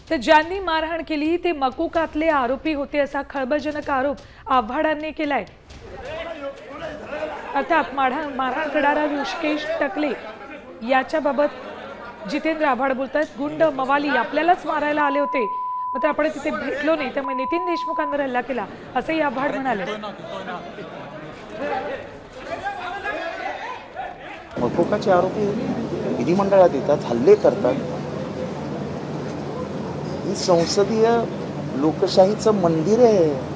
तर ज्यांनी मारहाण केली ते मकोकातले आरोपी होते असा खळबळजनक आरोप आव्हाडांनी केलाय। अर्थात मारहाण करणारा ऋषिकेश टकले याच्याबाबत जितेंद्र आव्हाड बोलतात, गुंड मवाली आपल्यालाच मारायला आले होते, मात्र आपण तिथे भेटलो नाही, त्यामुळे नितीन देशमुखांवर हल्ला केला असंही आव्हाड म्हणाले। मकोकाचे आरोपी विधिमंडळात येतात, हल्ले करतात। ही संसदीय लोकशाहीचं मंदिर आहे।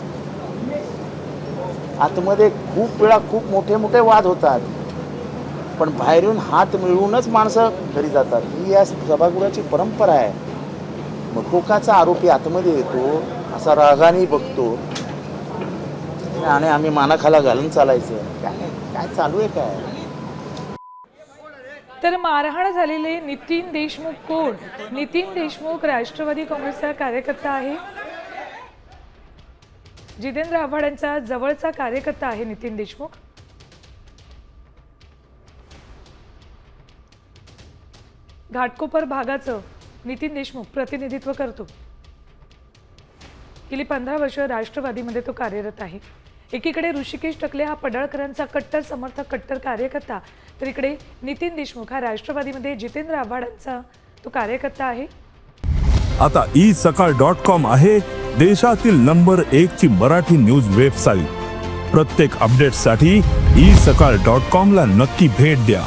आतमध्ये खूप वेळा खूप मोठे मोठे वाद होतात, पण बाहेरून हात मिळवूनच माणसं घरी जातात। ही या सभागृहाची परंपरा आहे। मकोकाचा आरोपी आतमध्ये येतो, असा रागाने बघतो आणि आम्ही मानाखाला घालून चालायचं। काय चालू आहे काय? तर मारहाण झालेले नितीन देशमुख कोण? नितीन देशमुख राष्ट्रवादी काँग्रेसचा कार्यकर्ता आहे। जितेंद्र आव्हाडांचा जवळचा कार्यकर्ता आहे नितीन देशमुख। घाटकोपर भागाचं नितीन देशमुख प्रतिनिधित्व करतो। गेली 15 वर्ष राष्ट्रवादीमध्ये तो कार्यरत आहे। एकीकडे ऋषिकेश टकले हा पडळकरांचा कट्टर समर्थक, कट्टर कार्यकर्ता, तर इकडे नितीन देशमुख हा राष्ट्रवादीमध्ये जितेंद्र आव्हाडांचा तो कार्यकर्ता आहे। आता isakal.com आहे देशातील नंबर 1 ची मराठी न्यूज वेबसाईट। प्रत्येक अपडेटसाठी isakal.com ला नक्की भेट द्या।